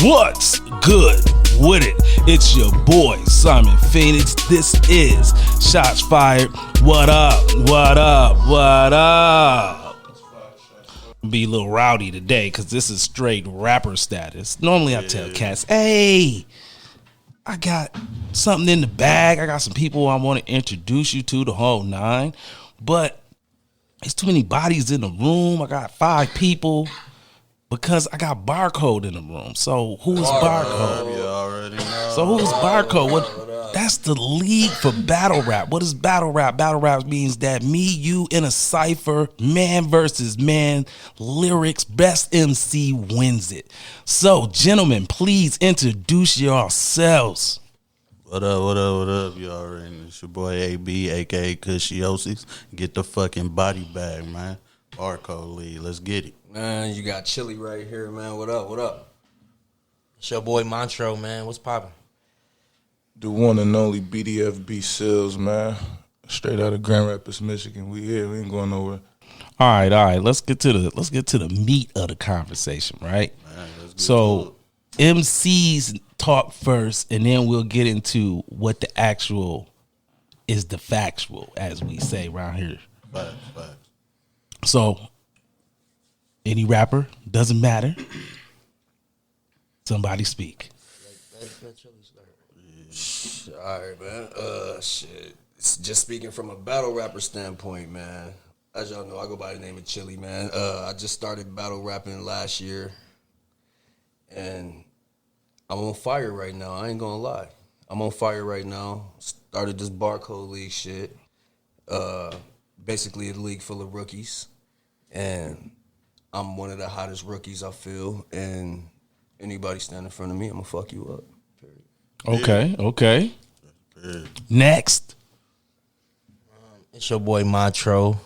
What's good with it? It's your boy Simon Phoenix. This is Shots Fired. What up? What up? What up? Be a little rowdy today because this is straight rapper status. Normally I tell cats, hey, I got something in the bag. I got some people I want to introduce you to, the whole nine. But there's too many bodies in the room. I got 5 people because I got Barcode in the room. So who's Barcode? You already know. So who's Barcode? What? That's the league for battle rap. What is battle rap? Battle rap means that me, you in a cipher, man versus man, lyrics, best MC wins it. So, gentlemen, please introduce yourselves. What up, what up, what up? You already know. It's your boy AB, a.k.a. Cushiosis. Get the fucking body bag, man. Barcode League. Let's get it. Man, you got Chili right here, man. What up, what up? It's your boy Montro, man. What's poppin'? The one and only BDFB Sills, man. Straight out of Grand Rapids, Michigan. We here. We ain't going nowhere. All right. Let's get to the meat of the conversation, right? Man, let's get So MCs talk first, and then we'll get into what the actual is the factual, as we say around here. Facts. So, any rapper, doesn't matter. Somebody speak. All right, man. Shit. It's just speaking from a battle rapper standpoint, man. As y'all know, I go by the name of Chili, man. I just started battle rapping last year, and I'm on fire right now. I ain't gonna lie. I'm on fire right now. Started this Barcode League shit. Basically a league full of rookies, and I'm one of the hottest rookies, I feel. And anybody stand in front of me, I'm gonna fuck you up. Period. Okay. Next. It's your boy Montro.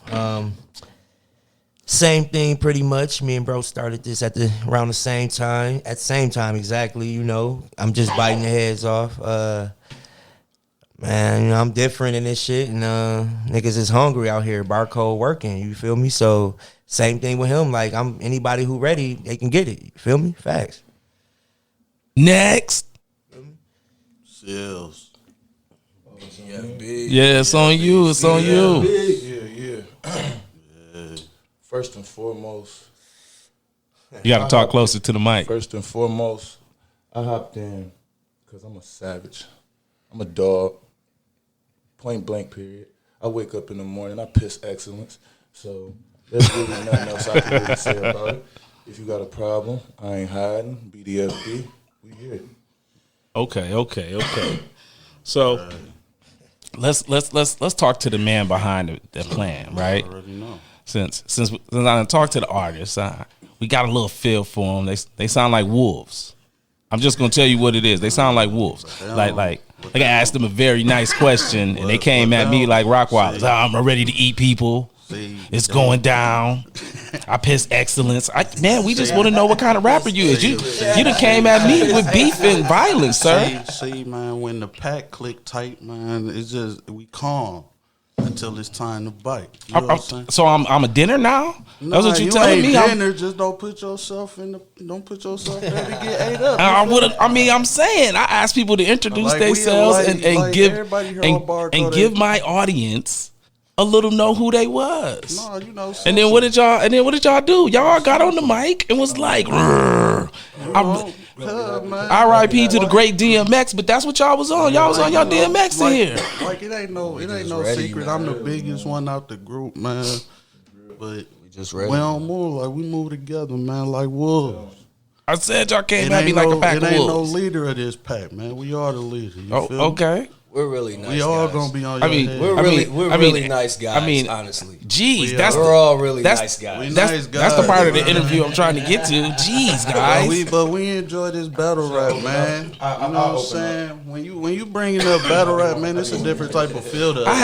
Same thing pretty much. Me and bro started this around the same time. At the same time exactly, you know. I'm just biting the heads off. Man, you know, I'm different in this shit, and niggas is hungry out here. Barcode working, you feel me? So same thing with him. Like, I'm anybody who ready, they can get it. You feel me? Facts. Next. Sills. Yeah, big. Yeah, it's on you. It's on you. Yeah. First and foremost, You got to talk closer to the mic. I hopped in because I'm a savage. I'm a dog. Point blank, period. I wake up in the morning, I piss excellence. So there's really nothing else I can really say about it. If you got a problem, I ain't hiding. BDFB, we here. Okay. So let's talk to the man behind the plan, right? I already know. Since I done talked to the artists, we got a little feel for them. They sound like wolves. I'm just gonna tell you what it is. They sound like wolves. Like I asked them a very nice question, and they came at me like Rockwallers. I'm ready to eat people. It's going down. I piss excellence. Man, we just want to know what kind of rapper you is. You done came at me with beef and violence, sir. See, man, when the pack click tight, man, it's just, we calm until it's time to bite. You know what I'm saying? So I'm a dinner now? That's what you telling me? Dinner, just don't put yourself there to get ate up. I'm saying I ask people to introduce themselves and give my audience a little know who they was. No, you know. And then what did y'all do? Y'all got on the mic and was like, R.I.P. to the great DMX, but that's what y'all was on. Y'all was on y'all DMX in here. Like it ain't no secret. I'm the biggest one out the group, man. But we don't move like we move together, man, like wolves. I said y'all came at me like a pack of wolves. It ain't no leader of this pack, man. We are the leader. You feel okay. We're really nice. We all guys. Gonna be on your head. We're really nice guys. Honestly, geez, we're all really nice guys. That's the part of the interview I'm trying to get to. Jeez, guys. But we enjoy this battle rap, man. You know what I'm saying? When you bringing up battle rap, man, it's a different type of feel to us. I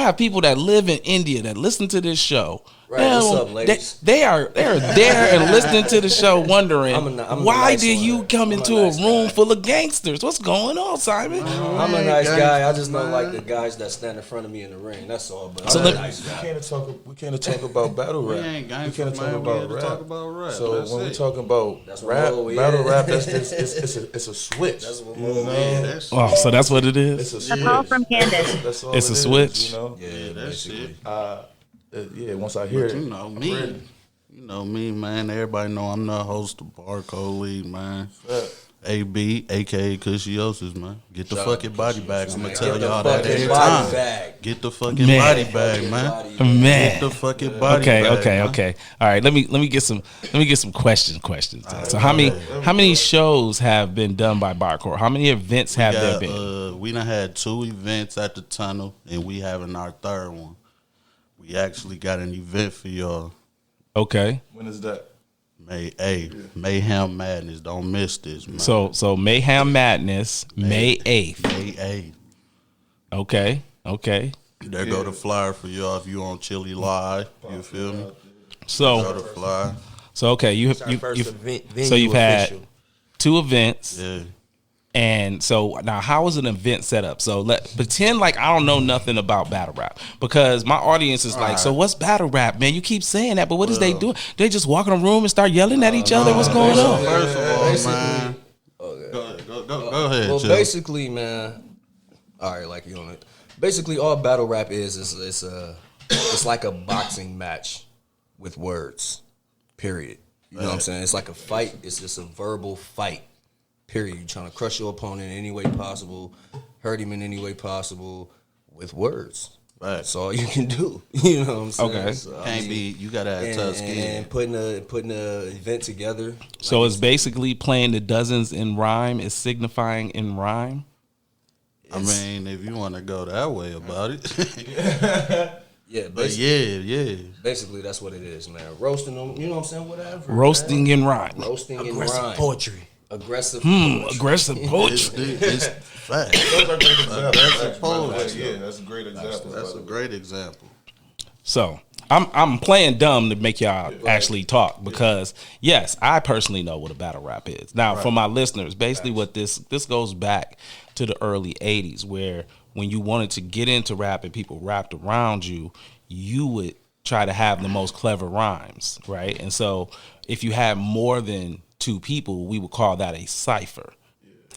have people that live in India that listen to this show. Right, what's up, ladies? They're there and listening to the show, wondering I'm a why nice did one. you come I'm a into a nice room guy. full of gangsters? What's going on, Simon? I'm a nice guy. I just don't like the guys that stand in front of me in the ring. That's all. But So I'm a let- nice guy. We can't talk about battle We rap. ain't We gangsters, can't talk man. We about here to rap. talk about rap. So That's when we it. talking about That's what rap, Mo is. battle rap, it's a switch. That's what you Mo know? is. That's Oh, so that's what it It's is. a A call switch. from Candace. That's all It's it a is, switch? You know? Yeah, that's basically. it. Once I hear But it, you know me. You know me, man. Everybody know I'm the host of Barcode League, man. AB, aka Cushiosis, man. Get the fucking body bag. I'm gonna tell Get the y'all that fucking every body time. bag. Get the fucking Man. body bag, man. Man. Get the fucking body Okay, bag. okay, man. okay. All right, let me get some questions. Then. So how many shows have been done by Barcode? How many events have there been? We done had 2 events at the tunnel, and we having our 3rd one. We actually got an event for y'all. Okay. when is that? Mayhem Madness. Don't miss this, man. So Mayhem Madness, May 8th. May 8th. Okay. There go the flyer for y'all if you on Chili Live. You feel me? Go So the flyer. okay, Our first event, so venue you've had official. 2 events. Yeah. And so now, how is an event set up? So pretend like I don't know nothing about battle rap, because my audience is like, so what's battle rap, man? You keep saying that, but what is they doing? They just walk in a room and start yelling at each other. What's going on? First of all, Basically- man. Go ahead, Well, Chill. basically, man. All right, like you on it. Basically, all battle rap is it's like a boxing match with words. Period. You know what I'm saying? It's like a fight. It's just a verbal fight. Period. You're trying to crush your opponent in any way possible, hurt him in any way possible with words. Right. That's all you can do. You know what I'm saying? Okay. So, I Can't mean, be. You gotta have tough skin. and putting a event together. So it's basically playing the dozens in rhyme is signifying in rhyme. I mean, if you want to go that way about it, Yeah, but basically, yeah. basically that's what it is, man. Roasting them, you know what I'm saying? Whatever. Roasting in rhyme. man. Roasting in Aggressive rhyme. poetry. Aggressive. poetry. Aggressive poetry. It's fact. Those are great examples. That's poetry. Yeah, that's a great example. That's a great example. So I'm playing dumb to make y'all actually talk, because yes, I personally know what a battle rap is. Now, for my listeners, basically what this goes back to the early 80s, where when you wanted to get into rap and people rapped around you, you would try to have the most clever rhymes, right? And so if you had more than 2 people, we would call that a cipher.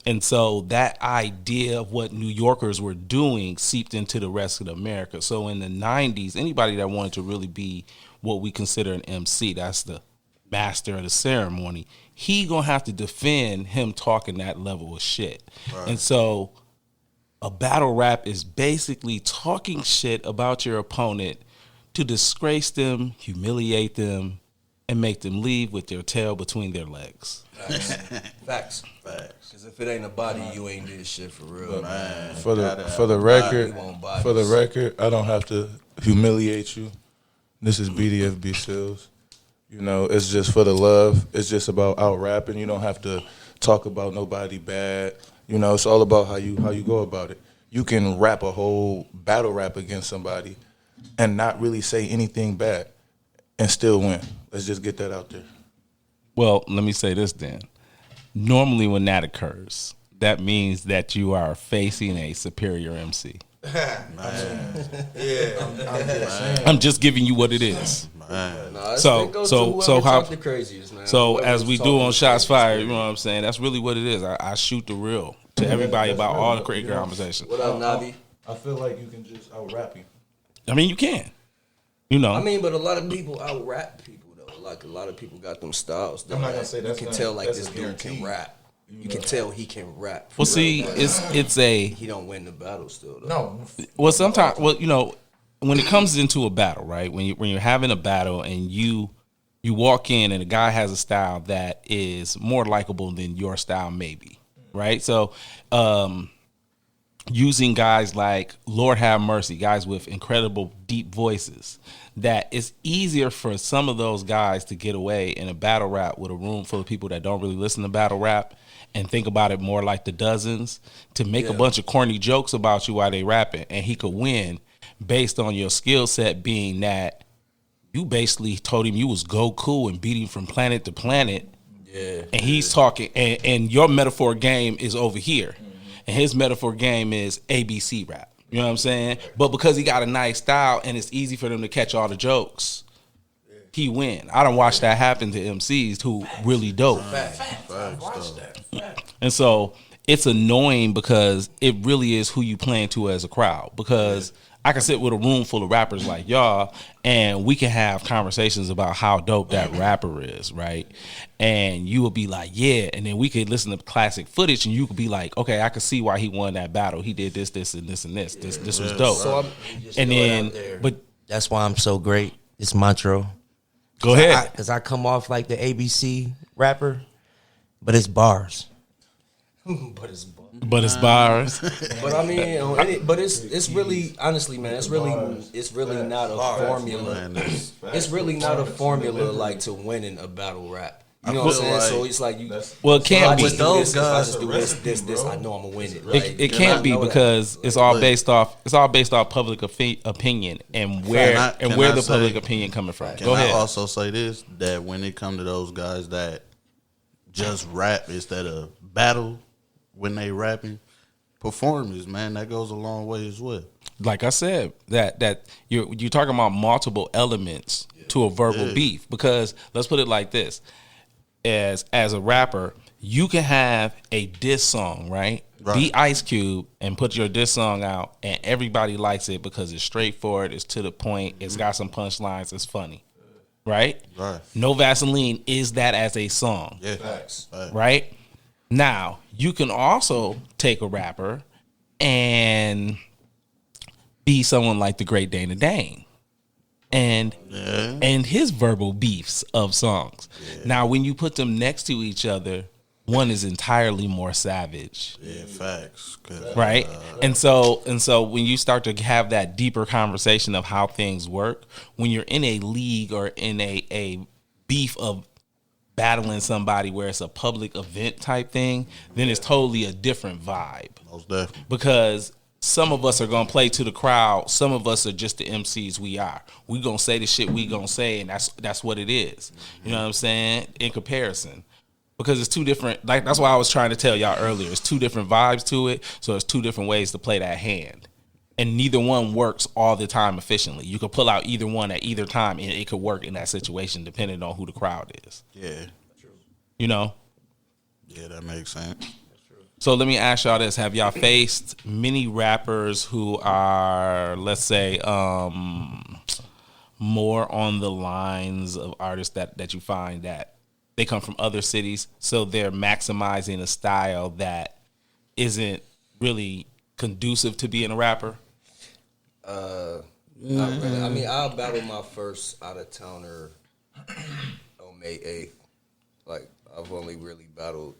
And so that idea of what New Yorkers were doing seeped into the rest of America. So in the 90s, anybody that wanted to really be what we consider an MC, that's the master of the ceremony, he gonna have to defend him talking that level of shit. Right. And so a battle rap is basically talking shit about your opponent to disgrace them, humiliate them, and make them leave with their tail between their legs. Facts. Because if it ain't a body, you ain't did shit for real, man. For the We want bodies. record, I don't have to humiliate you. This is BDFB Seals. You know, it's just for the love. It's just about out rapping. You don't have to talk about nobody bad. You know, it's all about how you go about it. You can rap a whole battle rap against somebody and not really say anything bad and still win. Let's just get that out there. Well, let me say this then. Normally when that occurs, that means that you are facing a superior MC. I'm just giving you what it is. So how the craziest, man. So Whoever's as we do talking on the Shots craziest, Fired, man. you know what I'm saying? That's really what it is. I shoot the real to everybody about all the great conversations. What up, Navi? I feel like you can just out rap you. I mean, you can. You know. I mean, but a lot of people out rap people though. Like a lot of people got them styles. Though, I'm not man. gonna say that's you can not- tell like that's this a dude can guarantee. rap. You can tell he can rap. for well, real, see, but it's a he don't win the battle still though. No. well. Sometimes, well, you know, when it comes into a battle, right? When you're having a battle and you walk in and a guy has a style that is more likable than your style, maybe, right? So, using guys like Lord Have Mercy, guys with incredible deep voices, that it's easier for some of those guys to get away in a battle rap with a room full of people that don't really listen to battle rap and think about it more like the dozens, to make a bunch of corny jokes about you while they rapping, and he could win based on your skill set being that you basically told him you was Goku and beat him from planet to planet. Yeah. And he's talking, and your metaphor game is over here. And his metaphor game is ABC rap. You know what I'm saying? But because he got a nice style and it's easy for them to catch all the jokes, he win. I don't watch that happen to MCs who really dope. And so it's annoying because it really is who you playing to as a crowd. Because I can sit with a room full of rappers like y'all, and we can have conversations about how dope that rapper is, right? And you will be like, yeah, and then we could listen to classic footage, and you could be like, okay, I could see why he won that battle. He did this, this, and this, and this. This was dope. So and then, but That's why I'm so great. It's Montreal. go ahead. Because I come off like the ABC rapper, but it's bars. but it's But it's bars. But I mean, but it's really, honestly, man, it's really not a formula. It's really not a formula like to winning a battle rap. You know what I'm saying? like So it's like you. Well, it can't be. If I just do this, I know I'm gonna win it. Right? It can't be because it's all based off public opinion and where the public opinion coming from. Can Go I ahead. also say this, that when it come to those guys that just rap instead of battle when they rapping, performance, man, that goes a long way as well. Like I said, that you're talking about multiple elements to a verbal beef, because let's put it like this. As a rapper, you can have a diss song, right? Be Ice Cube and put your diss song out, and everybody likes it because it's straightforward, it's to the point, it's got some punchlines, it's funny, right? Right. No Vaseline is that as a song, Yeah. Facts. right? Now, you can also take a rapper and be someone like the great Dana Dane and his verbal beefs of songs. Now, when you put them next to each other, one is entirely more savage. Yeah, facts. Right? And so when you start to have that deeper conversation of how things work, when you're in a league or in a beef of battling somebody where it's a public event type thing, then it's totally a different vibe. Most definitely. Because some of us are gonna play to the crowd, some of us are just the MCs we are. We gonna say the shit we gonna say, and that's what it is. You know what I'm saying? In comparison. Because it's two different, like that's why I was trying to tell y'all earlier. It's two different vibes to it, so it's two different ways to play that hand. And neither one works all the time efficiently. You could pull out either one at either time, and it could work in that situation depending on who the crowd is. Yeah. You know? Yeah, that makes sense. So let me ask y'all this. Have y'all faced many rappers who are, let's say, more on the lines of artists that you find that they come from other cities, so they're maximizing a style that isn't really conducive to being a rapper? Not really. I mean, I'll battle my first out of towner on May 8th. Like, I've only really battled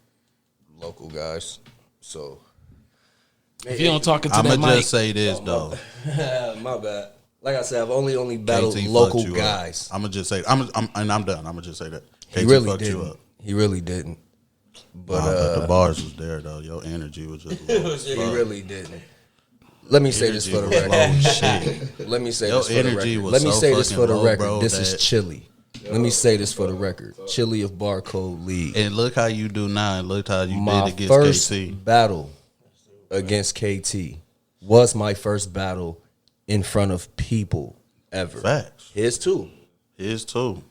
local guys, so. If you don't talk into I'm that gonna mic, just say this though. My bad. Like I said, I've only battled KT fucked local you up. guys. I'm gonna just say, and I'm done. I'm gonna just say that. He KT really fucked you didn't. up. He really didn't. But But the bars was there though. Your energy was just. he really didn't. Let me say this for the record. Let me say Your this for the energy record. was Let me so say this fucking for the low, record. bro, This that- is Chili. Let me say this for the record. Chili of Barcode League. And look how you do now, and look how you My did first against KT. battle against KT was my first battle in front of people ever. Facts. His too. His too.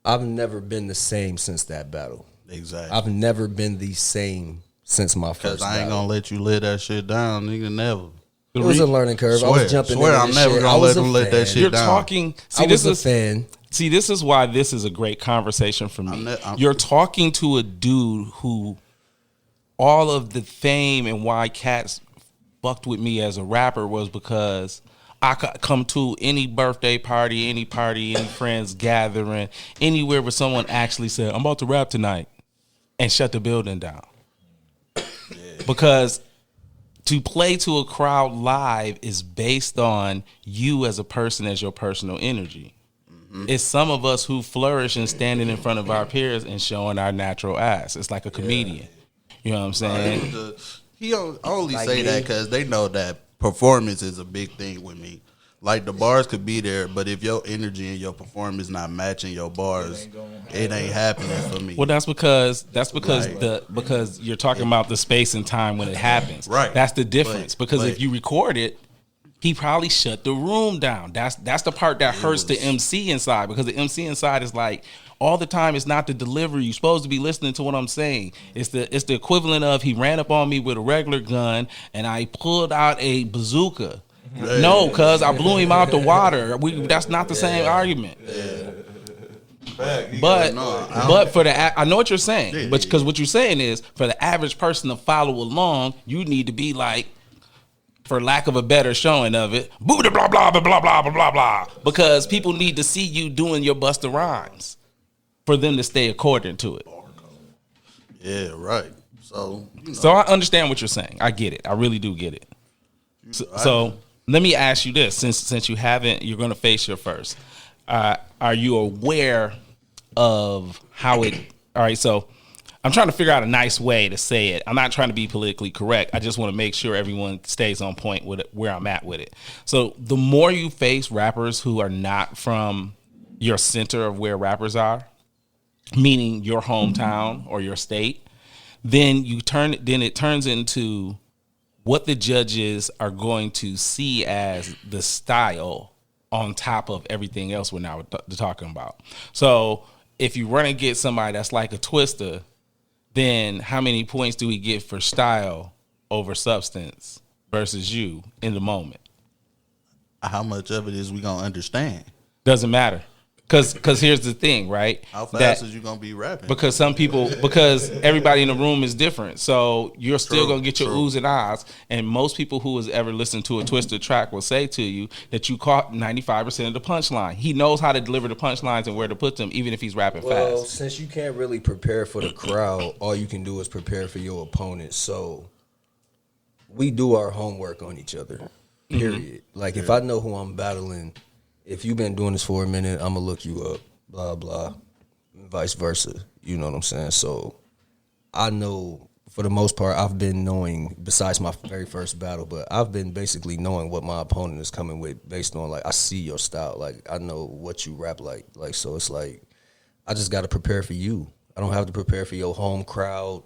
I've never been the same since that battle. Exactly. I've never been the same since my Cause first I ain't battle. gonna let you live that shit down, nigga. Never. It was a learning curve. I was jumping Swear, into I'm this never shit. gonna I was let a them let that fan. shit you're down. talking. I was a fan. See, this is why this is a great conversation for me. I'm- You're talking to a dude who all of the fame and why cats fucked with me as a rapper was because I could come to any birthday party, any friends gathering, anywhere where someone actually said, I'm about to rap tonight, and shut the building down. Because to play to a crowd live is based on you as a person, as your personal energy. It's some of us who flourish in standing in front of our peers and showing our natural ass. It's like a comedian. You know what I'm saying? He only Like say me. that because they know that performance is a big thing with me. Like the bars could be there, but if your energy and your performance not matching your bars, it ain't happening for me. Well, that's because Right. because you're talking about the space and time when it happens. Right. That's the difference. Because But- if you record it, he probably shut the room down. That's the part that hurts the MC inside, because the MC inside is like, all the time it's not the delivery. You're supposed to be listening to what I'm saying. It's the equivalent of he ran up on me with a regular gun and I pulled out a bazooka. No, cuz I blew him out the water. That's not the same argument. But for the I know what you're saying, but because what you're saying is for the average person to follow along, you need to be like, for lack of a better showing of it, blah blah blah blah blah blah blah blah blah, because people need to see you doing your Busta Rhymes for them to stay according to it. Yeah, right. So, So I understand what you're saying. I get it. I really do get it. So let me ask you this: since you haven't, you're going to face your first. Are you aware of how it? All right. So I'm trying to figure out a nice way to say it. I'm not trying to be politically correct. I just want to make sure everyone stays on point with it, where I'm at with it. So the more you face rappers who are not from your center of where rappers are, meaning your hometown or your state, then it turns into what the judges are going to see as the style on top of everything else we're now talking about. So if you run and get somebody that's like a Twister, then how many points do we get for style over substance versus you in the moment? how much of it is we gonna understand? Doesn't matter. Because here's the thing, right? How fast is you gonna be rapping? Because because everybody in the room is different. So you're still going to get your oohs and ahs. And most people who has ever listened to a Twisted track will say to you that you caught 95% of the punchline. He knows how to deliver the punchlines and where to put them, even if he's rapping Well, fast. since you can't really prepare for the crowd, all you can do is prepare for your opponent. So we do our homework on each other, period. Like, if I know who I'm battling, if you've been doing this for a minute, I'm going to look you up, blah, blah, and vice versa. You know what I'm saying? So I know, for the most part, I've been knowing, besides my very first battle, but I've been basically knowing what my opponent is coming with based on, like, I see your style. Like, I know what you rap like. Like, so it's like, I just got to prepare for you. I don't have to prepare for your home crowd.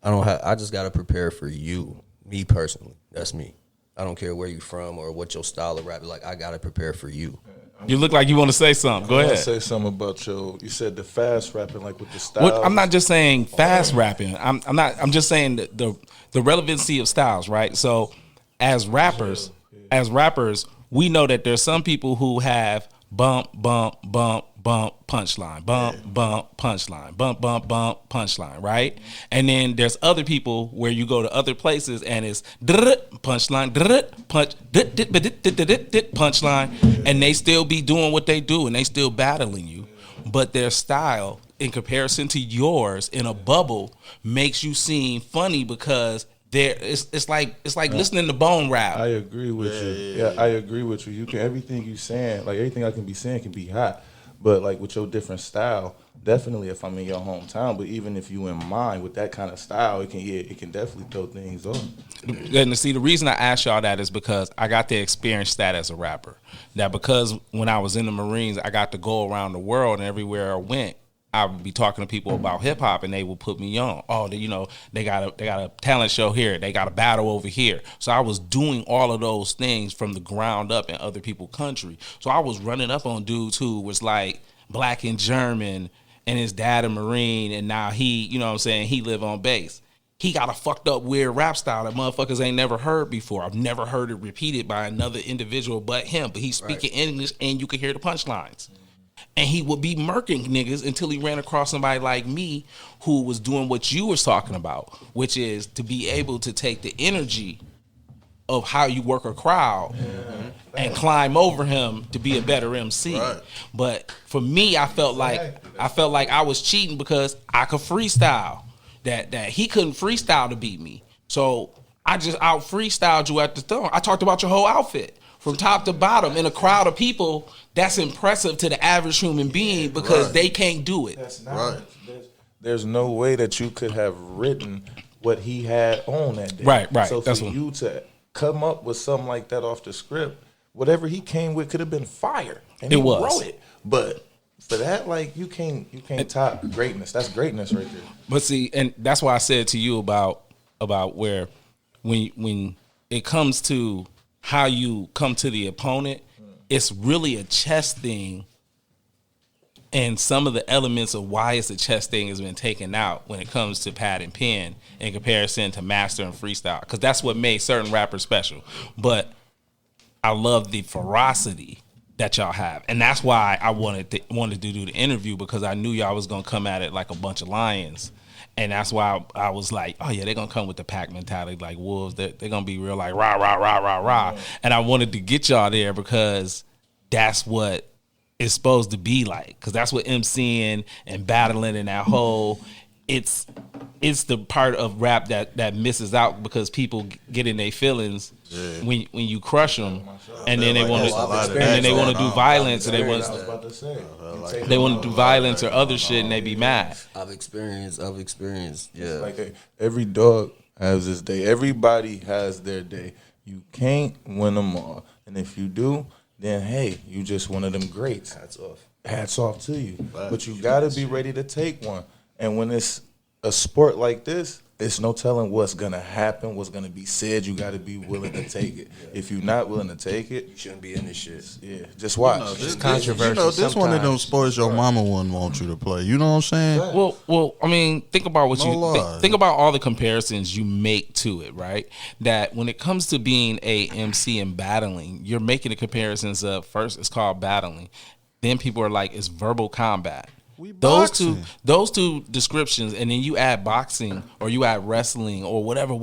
I just got to prepare for you, me personally. That's me. I don't care where you from or what your style of rap is. Like, I got to prepare for you. You look like you want to say something. Go I ahead. want to say something about you said the fast rapping, like with the style. I'm not just saying fast rapping. I'm just saying that the relevancy of styles, right? So as rappers, we know that there's some people who have bump, bump, bump, bump, punchline, bump, bump, punchline, bump, bump, bump, punchline, right? And then there's other people where you go to other places and it's punchline, punch, punchline, and they still be doing what they do and they still battling you, but their style in comparison to yours in a bubble makes you seem funny because it's like listening to Bone rap. I agree with you. Yeah, I agree with you. You can everything you saying, like everything I can be saying can be hot. But like with your different style, definitely if I'm in your hometown, but even if you in mine with that kind of style, it can definitely throw things off. And see, the reason I asked y'all that is because I got to experience that as a rapper. That because when I was in the Marines, I got to go around the world, and everywhere I went, I would be talking to people about hip hop, and they would put me on. Oh, they got a talent show here. They got a battle over here. So I was doing all of those things from the ground up in other people's country. So I was running up on dudes who was like black and German, and his dad a Marine, and now he, you know what I'm saying, he live on base. He got a fucked up weird rap style that motherfuckers ain't never heard before. I've never heard it repeated by another individual but him. But he's speaking English, and you can hear the punchlines. And he would be murking niggas until he ran across somebody like me who was doing what you was talking about, which is to be able to take the energy of how you work a crowd and climb over him to be a better MC. Right. But for me, I felt like I was cheating because I could freestyle. That he couldn't freestyle to beat me. So I just out freestyled you at the throne. I talked about your whole outfit from top to bottom in a crowd of people. That's impressive to the average human being because they can't do it. That's not. There's no way that you could have written what he had on that day. Right. So for That's what you to come up with something like that off the script, whatever he came with could have been fire, and he wrote it. But for that, like you can't top greatness. That's greatness right there. But see, and that's why I said to you about where when it comes to how you come to the opponent, it's really a chess thing. And some of the elements of why it's a chess thing has been taken out when it comes to pad and pen in comparison to master and freestyle, because that's what made certain rappers special. But I love the ferocity that y'all have, and that's why I wanted to do the interview, because I knew y'all was gonna come at it like a bunch of lions, and that's why I was like, oh yeah, they're gonna come with the pack mentality like wolves. They're gonna be real like rah rah rah rah rah, and I wanted to get y'all there because that's what it's supposed to be like, because that's what MCing and battling and that whole it's the part of rap that misses out, because people get in their feelings when you crush them, and then they want to do violence, and they want to do violence or other shit, and they be mad. I've experienced. Yeah, like every dog has his day. Everybody has their day. You can't win them all, and if you do, then hey, you just one of them greats. Hats off to you. But you got to be ready to take one. And when it's a sport like this, it's no telling what's going to happen, what's going to be said. You got to be willing to take it. If you're not willing to take it, you shouldn't be in this shit. Yeah, just watch. It's controversial. This one of them sports your mama wouldn't want you to play. You know what I'm saying? Well, I mean, think about what think about all the comparisons you make to it, right? That when it comes to being a MC and battling, you're making the comparisons of, first it's called battling, then people are like, it's verbal combat. Those two descriptions, and then you add boxing or you add wrestling or whatever,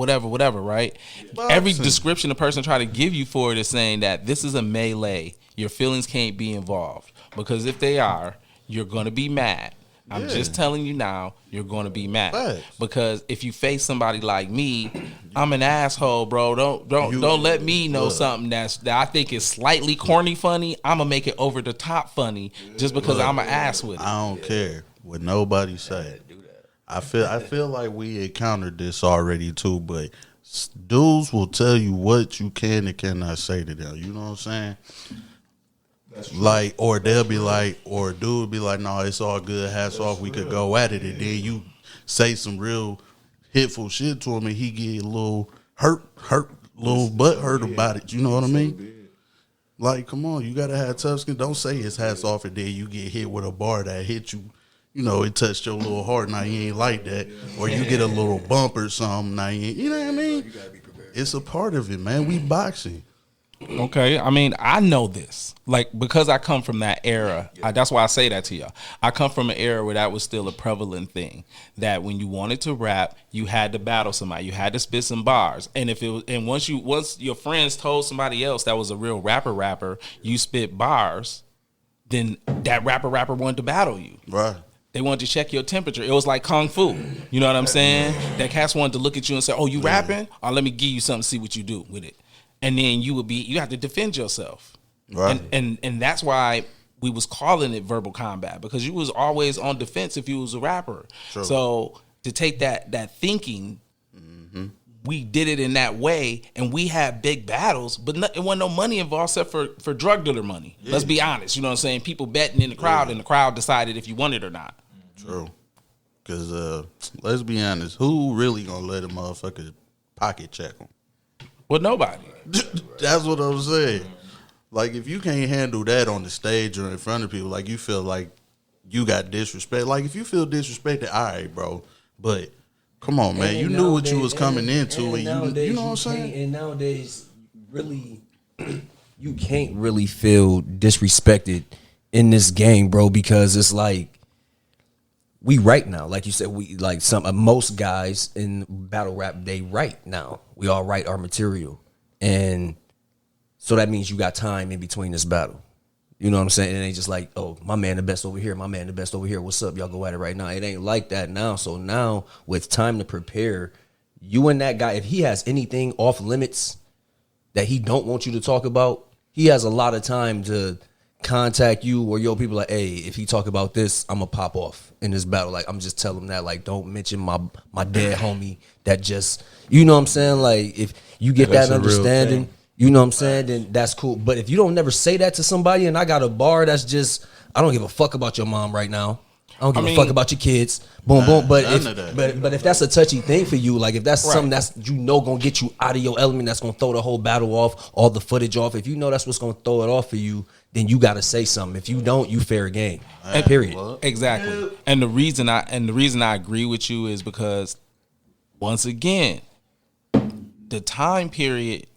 right? Boxing. Every description a person try to give you for it is saying that this is a melee. Your feelings can't be involved, because if they are, you're gonna be mad. I'm just telling you now, you're going to be mad. Right. Because if you face somebody like me, I'm an asshole, bro. Don't let me know something that I think is slightly corny funny. I'm gonna make it over the top funny just because I'm an ass with it. I don't care what nobody say. I feel like we encountered this already too, but dudes will tell you what you can and cannot say to them. You know what I'm saying? Like, or they'll be like, or a dude will be like, no, it's all good, hats off, we could go at it. And then you say some real hitful shit to him and he get a little hurt, little butt hurt about it. You know what I mean? Like, come on, you got to have tough skin. Don't say it's hats off and then you get hit with a bar that hit you. You know, it touched your little heart. Now, you ain't like that. Or you get a little bump or something. Now, you know what I mean? It's a part of it, man. We boxing. Okay, I mean, I know this, like, because I come from that era. That's why I say that to y'all. I come from an era where that was still a prevalent thing. That when you wanted to rap, you had to battle somebody, you had to spit some bars, and if it was, and once your friends told somebody else that was a real rapper, you spit bars, then that rapper wanted to battle you. Right. They wanted to check your temperature. It was like kung fu. You know what I'm saying? That cats wanted to look at you and say, "Oh, you rapping? Oh, let me give you something, see what you do with it." And then you have to defend yourself. Right. And that's why we was calling it verbal combat, because you was always on defense if you was a rapper. True. So to take that thinking, we did it in that way, and we had big battles, but it wasn't no money involved except for drug dealer money. Yeah. Let's be honest. You know what I'm saying? People betting in the crowd, and the crowd decided if you won it or not. True. Because let's be honest, who really gonna let a motherfucker pocket check them? Well, nobody. That's what I'm saying. Like, if you can't handle that on the stage or in front of people, like, you feel like you got disrespect. Like, if you feel disrespected, all right, bro. But come on, man. You knew what you was coming into, and you know what I'm saying? And nowadays, really, you can't really feel disrespected in this game, bro, because it's like, we write now, like you said. We like most guys in battle rap, they write now. We all write our material, and so that means you got time in between this battle. You know what I'm saying? It ain't just like, oh, my man the best over here, my man the best over here. What's up? Y'all go at it right now. It ain't like that now. So now with time to prepare, you and that guy, if he has anything off limits that he don't want you to talk about, he has a lot of time to contact you or your people like, hey, if he talk about this, I'm gonna pop off in this battle. Like, I'm just telling him that, like, don't mention my dead homie that just, you know what I'm saying? Like, if you get that understanding You know what I'm saying? Then that's cool. But if you don't never say that to somebody, and I got a bar that's just, I don't give a fuck about your mom right now. I don't give a fuck about your kids. Boom, boom. But if that's a touchy thing for you, like if that's something that's gonna get you out of your element, that's gonna throw the whole battle off, all the footage off. If you know that's what's gonna throw it off for you, then you gotta say something. If you don't, you fair game. Period. Exactly. And the reason I agree with you is because once again, the time period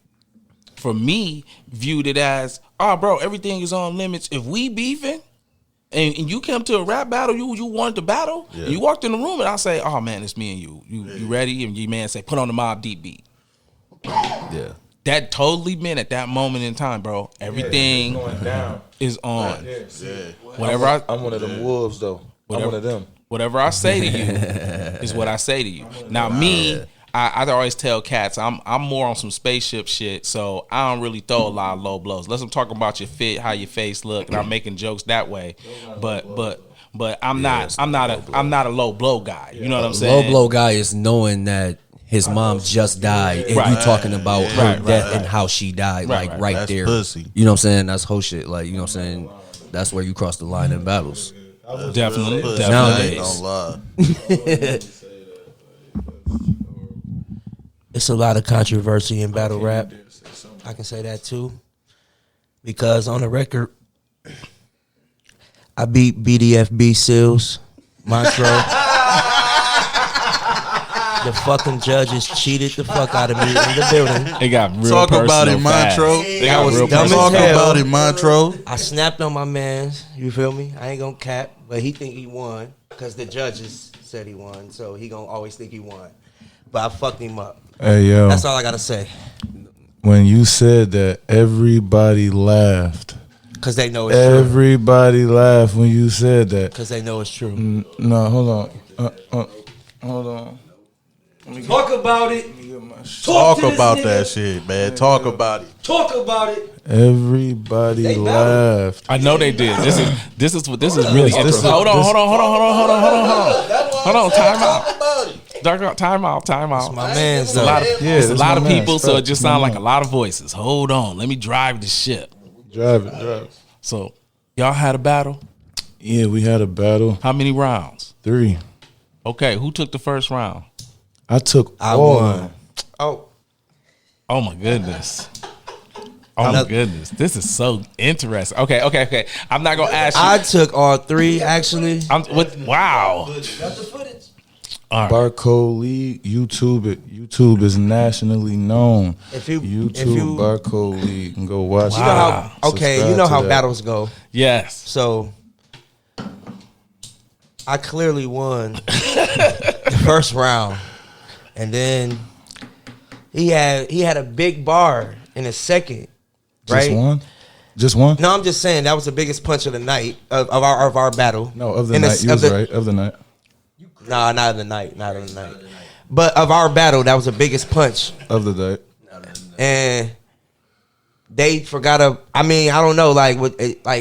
for me viewed it as, oh bro, everything is on limits. If we beefing and you come to a rap battle, you wanted to battle, you walked in the room and I say, oh man, it's me and you. You ready? And your man say, put on the Mobb Deep beat. Yeah. That totally meant at that moment in time, bro, everything is on. Whatever I'm one of them wolves though. I'm one of them. Whatever I say to you is what I say to you. Now me, I always tell cats I'm more on some spaceship shit, so I don't really throw a lot of low blows. Unless I'm talking about your fit, how your face look, and I'm making jokes that way. But I'm not a low blow guy. You know what I'm saying? Low blow guy is knowing that his mom just died, and you talking about her death and how she died, like right That's there. pussy. You know what I'm saying? That's whole shit. Like, you know what I'm saying? That's where you cross the line in battles. Definitely. Nowadays. Don't lie. It's a lot of controversy in battle rap. I can say that too. Because on the record, I beat BDFB Seals, Montreal. The fucking judges cheated the fuck out of me in the building. It got real Talk about it, fast. Montreal. I was dumb as Talk hell. about it, Montreal. I snapped on my mans. You feel me? I ain't gonna cap, but he think he won because the judges said he won, so he gonna always think he won. But I fucked him up. Hey yo, That's all I gotta say. when you said that, everybody laughed. Cause they know it's true. Everybody laughed when you said that. Cause they know it's true. No, hold on. Hold on. Talk about it. Talk about that shit, man. Talk about it. Talk about it. Everybody laughed. I know they did. This is really interesting. Hold on. Time out. My man's It's a lot of, it's a lot of people, so it just sounds like a lot of voices. Hold on, let me drive the ship. Drive it. So, y'all had a battle? Yeah, we had a battle. How many rounds? 3. Okay, who took the first round? I won. Oh, Oh my goodness. Oh my goodness. This is so interesting. Okay. I'm not gonna ask you. I took all 3 actually. Wow. All right. Barcode League, YouTube it. YouTube is nationally known. If you Barcode League, and go watch you it. know how you know how that. battles go. Yes. So I clearly won the first round, and then he had a big bar in the second. Right? Just one? No, I'm just saying that was the biggest punch of the night of our battle. No, of the night. You was right. Of the night. Nah, not of the night. But of our battle, that was the biggest punch Of the night. and they forgot I mean, I don't know, like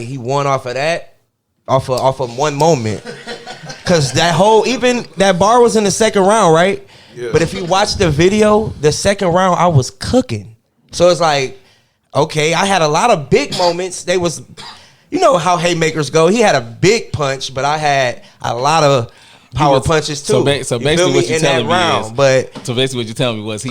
he won off of that, off of one moment, because even that bar was in the second round, right? Yeah. But if you watch the video, the second round I was cooking, so it's like, okay, I had a lot of big moments. They was, you know how haymakers go. He had a big punch, but I had a lot of power punches too. So basically, what you're telling me was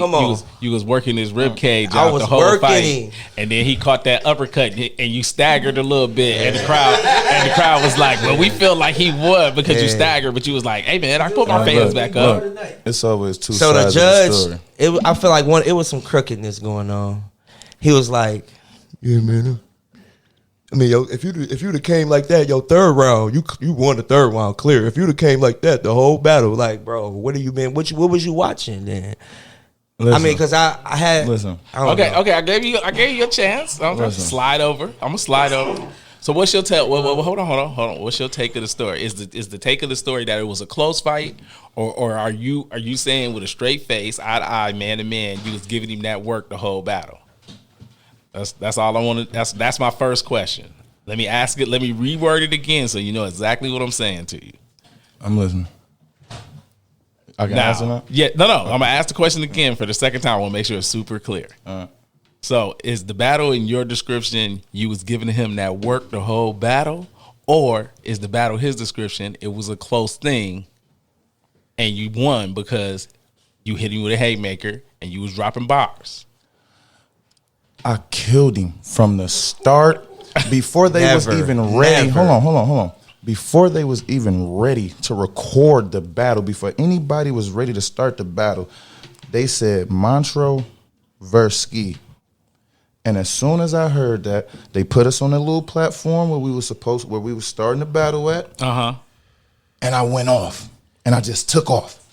you was working his rib cage out the whole fight, and then he caught that uppercut, and you staggered a little bit, and the crowd was like, "Well, we feel like he won because you staggered," but you was like, "Hey man, I put my fans back up." It's always two so sides the judge, of the story. I feel like it was some crookedness going on. He was like, "Yeah, man. I mean, yo, if you'd have came like that, your third round, you won the third round clear. If you'd have came like that, the whole battle, like, bro, what do you mean? What was you watching then?" Listen, I mean, because I had. Listen. Okay. I gave you a chance. I'm gonna slide over. So what's your take? Well, hold on. What's your take of the story? Is the take of the story that it was a close fight, or are you saying with a straight face, eye to eye, man to man, you was giving him that work the whole battle? That's all I wanted. That's my first question. Let me ask it. Let me reword it again so you know exactly what I'm saying to you. I'm listening. I can answer now? Yeah, no. I'm gonna ask the question again for the second time. I want to make sure it's super clear. So is the battle in your description you was giving him that work the whole battle, or is the battle his description it was a close thing and you won because you hit him with a haymaker and you was dropping bars? I killed him from the start before they was even ready. Hold on. Before they was even ready to record the battle, before anybody was ready to start the battle, they said Montreux versus Ski. And as soon as I heard that, they put us on a little platform where we was starting the battle at. And I went off. And I just took off.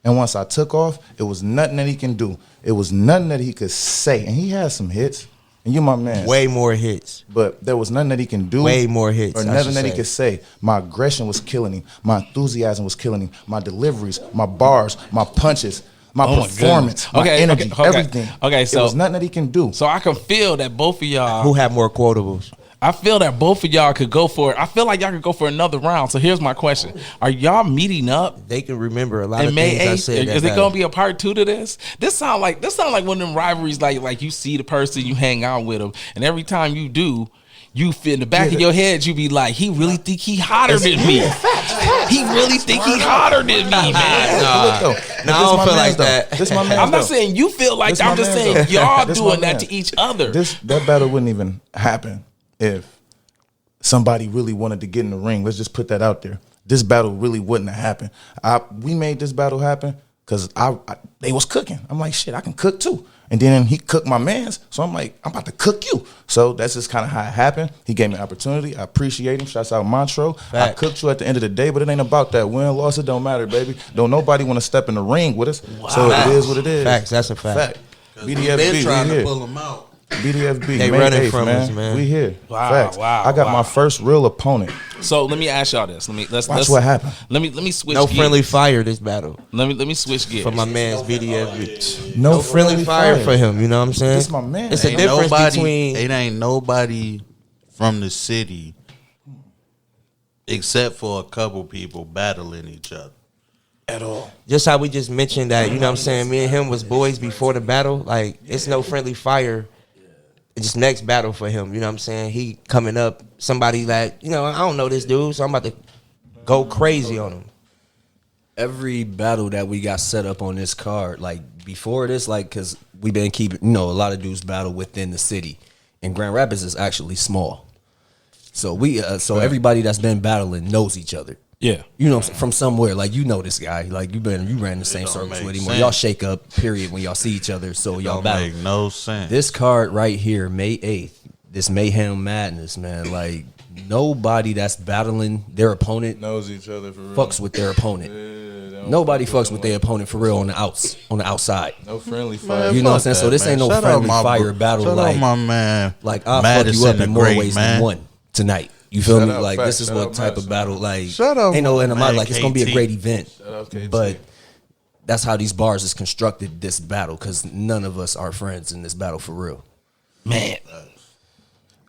And once I took off, it was nothing that he can do. It was nothing that he could say. And he had some hits. And you my man. Way more hits. But there was nothing that he can do. Way more hits. Or nothing that he could say. My aggression was killing him. My enthusiasm was killing him. My deliveries, my bars, my punches, my performance, my energy, everything. Okay, so it was nothing that he can do. So I can feel that both of y'all who have more quotables. I feel that both of y'all could go for it. I feel like y'all could go for another round. So here's my question: are y'all meeting up? They can remember a lot of May things 8th? I said. Is it gonna be a part 2 to this? This sound like one of them rivalries. Like you see the person, you hang out with them, and every time you do, you feel in the back of your head, you be like, he really think he hotter than me. He really think he hotter than me, man. I don't feel like that. This my man. I'm not saying you feel like that. I'm just saying y'all doing that to each other. That battle wouldn't even happen if somebody really wanted to get in the ring. Let's just put that out there. This battle really wouldn't have happened. We made this battle happen because they was cooking. I'm like, shit, I can cook too. And then he cooked my mans, so I'm like, I'm about to cook you. So that's just kind of how it happened. He gave me an opportunity. I appreciate him. Shouts out Montreux. I cooked you at the end of the day, but it ain't about that. Win, loss, it don't matter, baby. Don't nobody want to step in the ring with us. Wow. So it is what it is. Facts, that's a fact. BDFB, been trying to pull them out. BDFB, they running from us, man. We here. Wow, Facts. I got my first real opponent. So let me ask y'all this. Let's watch what happened. Let me switch. No gears. Friendly fire this battle. Let me switch gears for my man's BDFB. No friendly fire for him. You know what I'm saying? This my man. It's a difference between. It ain't nobody from the city except for a couple people battling each other. At all. Just how we just mentioned that, you know what I'm saying, me and him was boys before the battle. Like, it's no friendly fire. It's just next battle for him, you know what I'm saying? He coming up, somebody like, I don't know this dude, so I'm about to go crazy on him. Every battle that we got set up on this card, like before this, like, because we've been keeping, a lot of dudes battle within the city. And Grand Rapids is actually small. So everybody that's been battling knows each other. Yeah. From somewhere, like, this guy, like, you ran the same circles with him, or y'all shake up, period, when y'all see each other, so y'all battle. Make no sense. This card right here, May 8th, this Mayhem Madness, man, like, nobody that's battling their opponent knows each other for real. Fucks with their opponent. Nobody fucks with their opponent for real on the outside. No friendly fire. You know what I'm saying? So this ain't no friendly fire battle. Shout like out my man. Like, I'll fuck you up in more ways than one tonight. You feel me? Like, this is what type of battle, like, ain't no animal, like, it's going to be a great event. But that's how these bars is constructed, this battle, because none of us are friends in this battle for real. Man.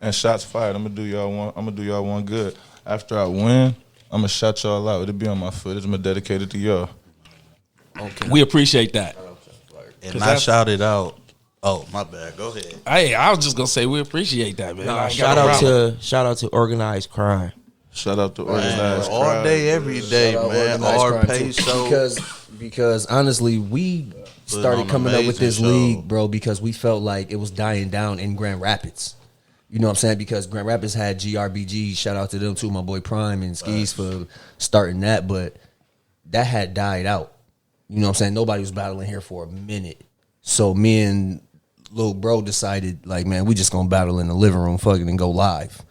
And shots fired. I'm going to do y'all one good. After I win, I'm going to shout y'all out. It'll be on my footage. I'm going to dedicate it to y'all. Okay. We appreciate that. And I shouted out. Oh, my bad. Go ahead. Hey, I was just gonna say we appreciate that, man. Shout out to organized crime. Shout out to organized crime. All day, every day, man. Our peso. Because honestly, we started coming up with this league, bro, because we felt like it was dying down in Grand Rapids. You know what I'm saying? Because Grand Rapids had GRBG. Shout out to them too, my boy Prime and Skis for starting that, but that had died out. You know what I'm saying? Nobody was battling here for a minute. So me and little bro decided, like, man, we just gonna battle in the living room, fucking, and go live.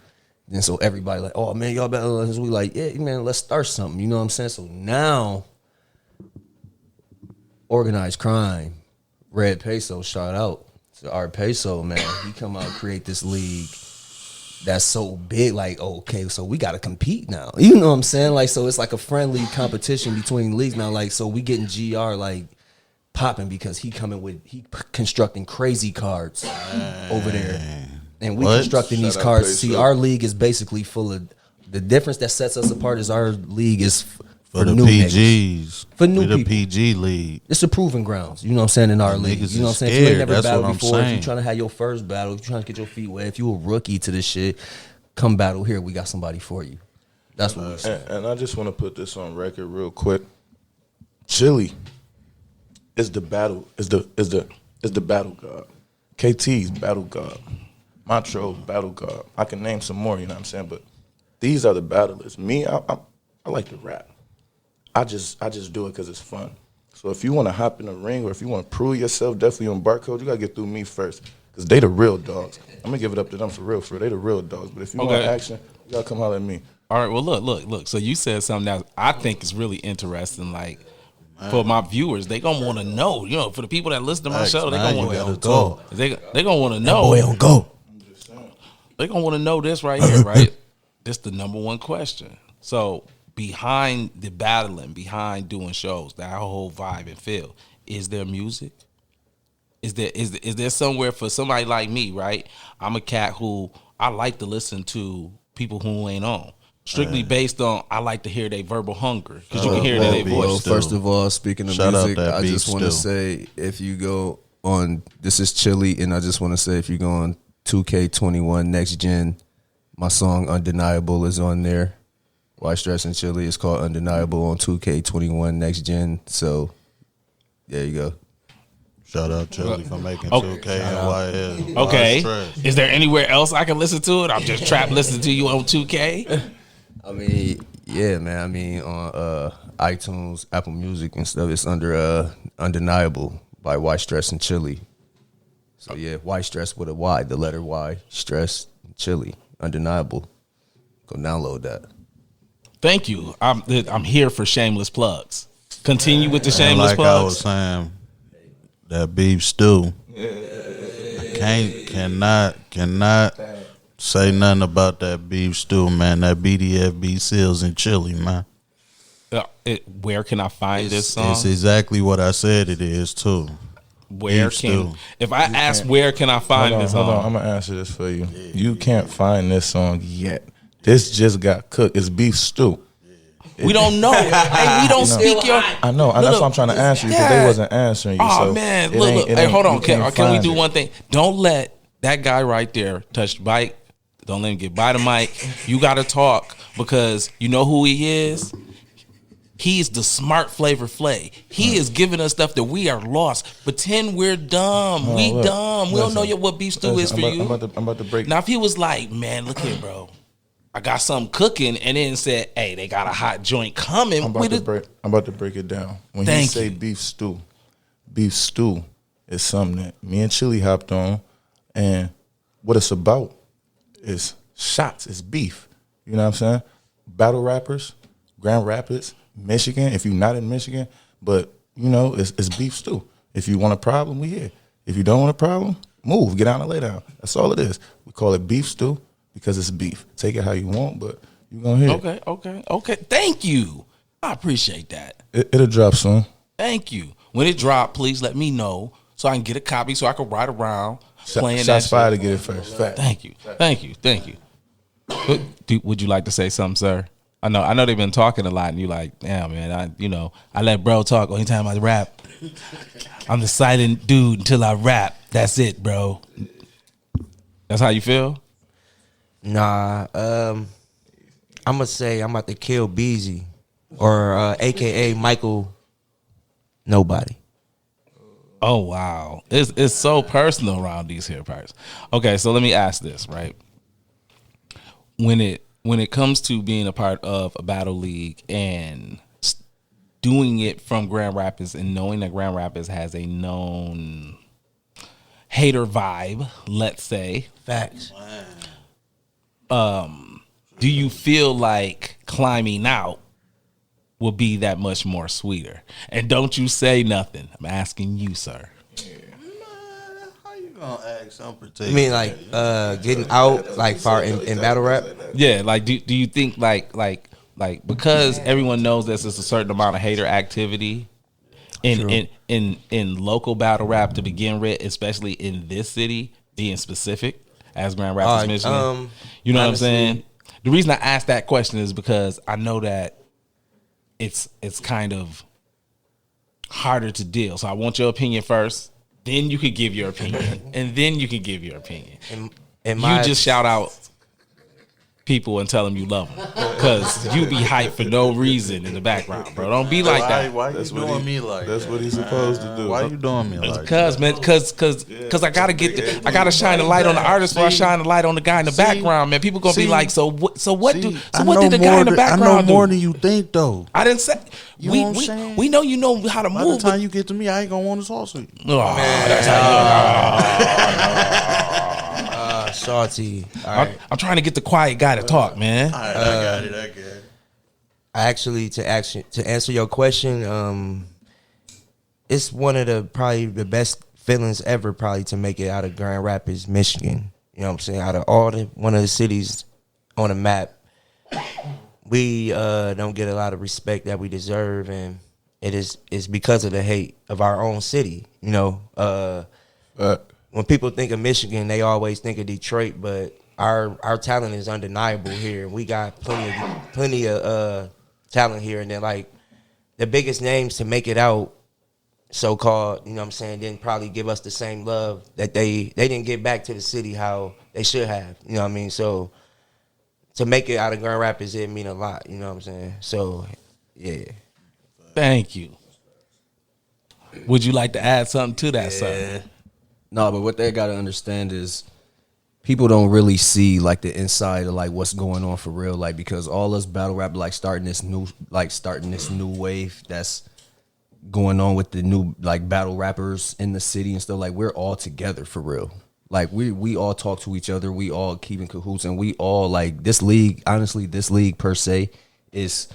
And so everybody like, oh man, y'all battle. We like, yeah, man, let's start something. You know what I'm saying? So now, organized crime, Red Peso, shout out to our Peso, man. He come out and create this league that's so big. Like, okay, so we gotta compete now. You know what I'm saying? Like, so it's like a friendly competition between leagues now. Like, so we getting GR like popping because he constructing crazy cards over there, and we constructing these cards. See, our league is basically full of, the difference that sets us apart is our league is For the new PGs. For new we the people. PG league. It's a proving grounds. You know what I'm saying, in our league. niggas You know what I'm is saying? If you ain't scared. never That's battled what I'm before, if saying. you trying to have your first battle, if you trying to get your feet wet, if you a rookie to this shit, come battle here. We got somebody for you. That's what we're saying. And I just want to put this on record real quick. Chili is the battle is the battle god. KT's battle god. Montro's battle god. I can name some more, you know what I'm saying? But these are the battlers. Me, I like to rap. I just do it because it's fun. So if you want to hop in the ring or if you want to prove yourself, definitely on Barcode, you got to get through me first. Because they the real dogs. I'm going to give it up to them for real. They the real dogs. But if you want action, you got to come holler at me. All right, well, look. So you said something that I think is really interesting. Like, for my viewers, they gonna want to know. You know, for the people that listen to my show, they gonna want to go. They gonna want to know. Boy on go. They gonna want to know this right here, right? This the number one question. So behind the battling, behind doing shows, that whole vibe and feel, is there music? Is there somewhere for somebody like me, right? I'm a cat who I like to listen to people who ain't on. Strictly based on, I like to hear their verbal hunger because you can hear it in their well, voice. Well, first of all, speaking of Shout out music, that I beef just want to stew. say if you go on, this is Chili, and I just want to say if you go on 2K21 Next Gen, my song Undeniable is on there. Why Stress and Chili is called Undeniable on 2K21 Next Gen. So there you go. Shout out Chili for making 2K and YL. Okay, is there anywhere else I can listen to it? I'm just trapped listening to you on 2K. I mean, yeah, man. I mean, on iTunes, Apple Music and stuff, it's under Undeniable by Why Stress and Chili. So yeah, Why Stress with a Y, the letter Y, Stress, Chili, Undeniable. Go download that. Thank you. I'm here for shameless plugs. Continue with the And shameless like I was plugs. saying, that beef stew. Cannot say nothing about that beef stew, man. That BDFB seals and chili, man. Where can I find this song? It's exactly what I said it is too. Where beef can stew. if I ask where can I find this Hold on, song? I'm gonna answer this for you. You can't find this song yet. This just got cooked. It's beef stew. We don't know. Hey, we don't speak your. I know, and that's why I'm trying to answer you because they wasn't answering you. Oh so man, it look. ain't- it Hey, ain't- hold on. you Can can't we find do it. one thing? Don't let that guy right there touch the mic. Don't let him get by the mic. You got to talk because you know who he is. He's the smart Flavor Flay. He is giving us stuff that we are lost. Pretend we're dumb. We look, dumb. We don't know listen, what beef stew is for you. I'm about to break. Now, if he was like, man, look here, bro. I got something cooking, and then said, hey, they got a hot joint coming. I'm about to break it down. When you Thank say you. beef stew is something that me and Chili hopped on, and what it's about is shots. It's beef. You know what I'm saying? Battle rappers, Grand Rapids, Michigan. If you're not in Michigan, but you know it's beef stew. If you want a problem, we here. If you don't want a problem, move, get down and lay down. That's all it is. We call it beef stew because it's beef. Take it how you want, but you're gonna hear it. Okay. Thank you. I appreciate that. It'll drop soon. Thank you. When it drop, please let me know so I can get a copy so I can ride around playing that Shots shit. fired to get it first. Fact. Thank you. Would you like to say something, sir? I know they've been talking a lot, and you like, damn, man. I let bro talk only time I rap. I'm the silent dude until I rap. That's it, bro. That's how you feel? Nah, I'm gonna say I'm about to kill Beezy, or AKA Michael Nobody. Oh wow, it's so personal around these here parts. Okay, so let me ask this, right? When it comes to being a part of a battle league and doing it from Grand Rapids and knowing that Grand Rapids has a known hater vibe, let's say, Facts. do you feel like climbing out will be that much more sweeter? And don't you say nothing. I'm asking you, sir. How you gonna ask some You particular? mean like getting out like far in battle rap? Yeah, like do you think like because everyone knows there's just a certain amount of hater activity in local battle rap to begin with, especially in this city, being specific as Grand Rapids, Michigan. You know what I'm honestly- saying? The reason I asked that question is because I know that it's kind of harder to deal. So I want your opinion first, then you could give your opinion, and then you can give your opinion. And You just shout out people and tell them you love them, because you be hyped for no reason in the background, bro. Don't be like that. Why you doing me like That's that? what he's supposed to do. Why you doing me like that? Cause man, cause I gotta shine the light on the artist before I shine the light on the guy in the background, man. People gonna be like, so what did the guy in the background I know more do? than you think, though. I didn't say. You know what I'm saying? We know you know how to By the move. time you get to me, I ain't gonna want to talk to you. That's how salty. All right. I'm trying to get the quiet guy to talk, man. All right, I got it. Actually, to answer your question, it's one of the probably the best feelings ever, probably, to make it out of Grand Rapids, Michigan. You know what I'm saying? Out of one of the cities on the map, we don't get a lot of respect that we deserve, and it's because of the hate of our own city. You know, when people think of Michigan, they always think of Detroit, but our talent is undeniable here. We got plenty of talent here, and then like the biggest names to make it out, so-called, you know what I'm saying, didn't probably give us the same love that they didn't get back to the city how they should have. You know what I mean? So to make it out of Grand Rapids, it mean a lot. You know what I'm saying? So yeah. Thank you. Would you like to add something to that, sir? No, but what they gotta understand is people don't really see like the inside of like what's going on for real. Like, because all us battle rap starting this new wave that's going on with the new like battle rappers in the city and stuff. Like, we're all together for real. Like, we all talk to each other. We all keep in cahoots, and we all like this league. Honestly, this league per se is.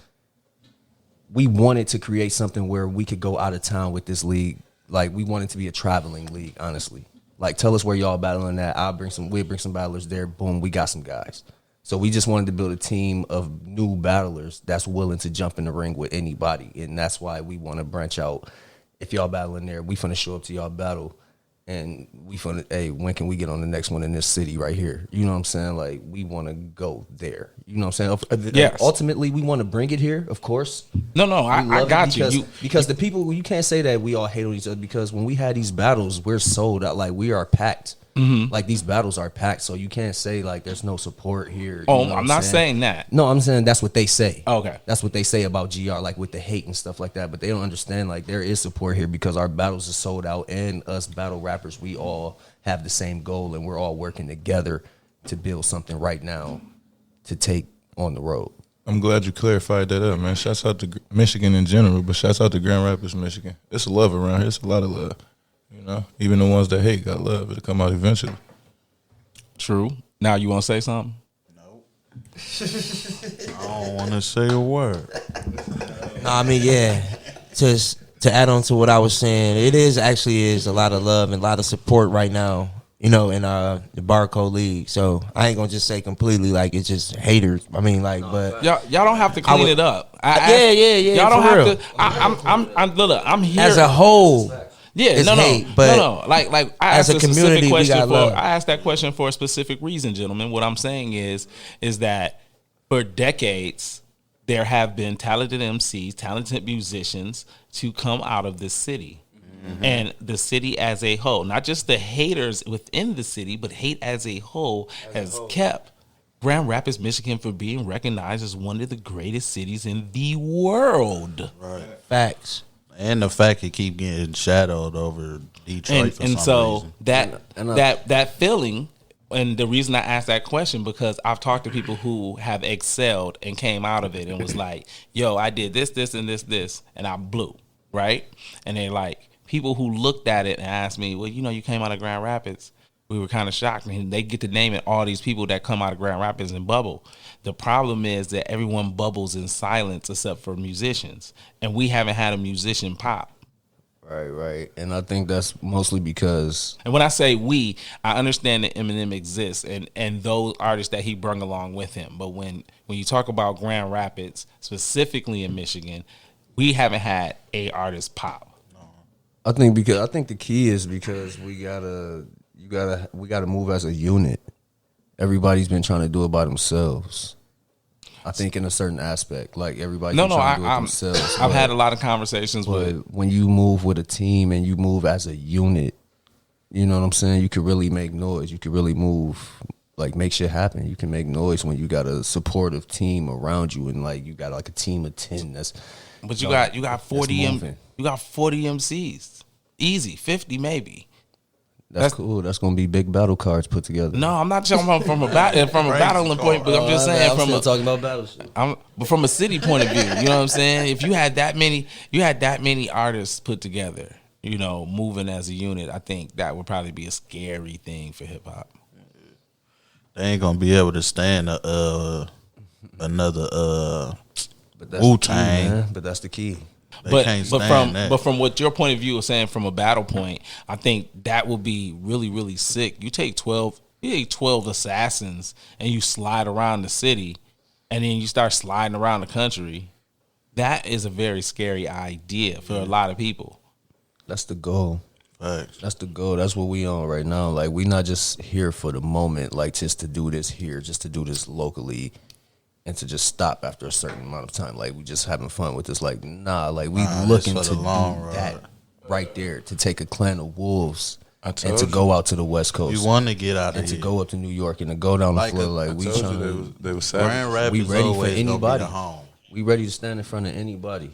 We wanted to create something where we could go out of town with this league. Like, we wanted to be a traveling league, honestly. Like, tell us where y'all battling at. We'll bring some battlers there. Boom, we got some guys. So we just wanted to build a team of new battlers that's willing to jump in the ring with anybody. And that's why we want to branch out. If y'all battling there, we finna show up to y'all battle. And we finna, hey, when can we get on the next one in this city right here? You know what I'm saying? Like, we want to go there. You know what I'm saying? Yes. Ultimately, we want to bring it here, of course. No, I got you. Because the people, you can't say that we all hate on each other, because when we had these battles, we're sold out. Like, we are packed. Mm-hmm. Like, these battles are packed, so you can't say like there's no support here. Oh, you know what I'm not saying that. No, I'm saying that's what they say. Okay. That's what they say about GR, like with the hate and stuff like that. But they don't understand, like, there is support here because our battles are sold out, and us battle rappers, we all have the same goal, and we're all working together to build something right now to take on the road. I'm glad you clarified that up, man. Shouts out to Michigan in general, but shouts out to Grand Rapids, Michigan. It's love around here. It's a lot of love. You know, even the ones that hate got love. It'll come out eventually. True. Now you want to say something? I don't want to say a word. No, I mean, yeah. To add on to what I was saying, it is a lot of love and a lot of support right now, you know, in the Barcode League. So I ain't gonna just say completely like it's just haters. I mean, like, but Y'all don't have to clean it up. Yeah. Y'all don't for have real. to. I'm here As a whole, Yeah, it's no. hate, but no. Like I as asked a community, we got love. I asked that question for a specific reason, gentlemen. What I'm saying is that for decades there have been talented MCs, talented musicians to come out of this city. Mm-hmm. And the city as a whole, not just the haters within the city, but hate as a whole has kept Grand Rapids, Michigan from being recognized as one of the greatest cities in the world. Right. facts. And the fact it keep getting shadowed over Detroit for some so reason. that feeling, and the reason I asked that question, because I've talked to people who have excelled and came out of it and was like, yo, I did this, and this, and I blew, right? And they like, people who looked at it and asked me, well, you know, you came out of Grand Rapids. We were kind of shocked. And they get to naming all these people that come out of Grand Rapids and bubble. The problem is that everyone bubbles in silence except for musicians. And we haven't had a musician pop. Right. And I think that's mostly because... And when I say we, I understand that Eminem exists and those artists that he brung along with him. But when you talk about Grand Rapids, specifically in Michigan, we haven't had a artist pop. I think the key is because we gotta move as a unit. Everybody's been trying to do it by themselves. I think in a certain aspect, like everybody. No, can try to no, do it themselves. I've but- had a lot of conversations But with. when you move with a team and you move as a unit, you know what I'm saying? You can really make noise. You can really move, like make shit happen. You can make noise when you got a supportive team around you, and like you got like a team of 10. That's But you got 40 moving. you got 40 MCs, easy 50 maybe. That's cool. That's gonna be big battle cards put together. No, I'm not talking about from a battling point, but I'm just saying from a talking about battle shit. but from a city point of view, you know what I'm saying? If you had that many artists put together, you know, moving as a unit, I think that would probably be a scary thing for hip hop. They ain't gonna be able to stand another But that's the key, Wu-Tang. man. But that's the key. They can't stand that. But from what your point of view is saying from a battle point, I think that would be really, really sick. You take 12 assassins and you slide around the city, and then you start sliding around the country. That is a very scary idea for a lot of people. That's the goal. Facts. That's the goal. That's what we on right now. Like we not just here for the moment, like just to do this here, just to do this locally, and to just stop after a certain amount of time. Like we just having fun with this. Like nah, like we looking this to for the do long run. that right there, to take a clan of wolves and told to you. go out to the West Coast. We want to get out of and to here. go up to New York and to go down Like the floor. a- Like we Told trying you to, they was Grand savage. rap we is ready for always gonna be anybody. the home. we ready to stand in front of anybody.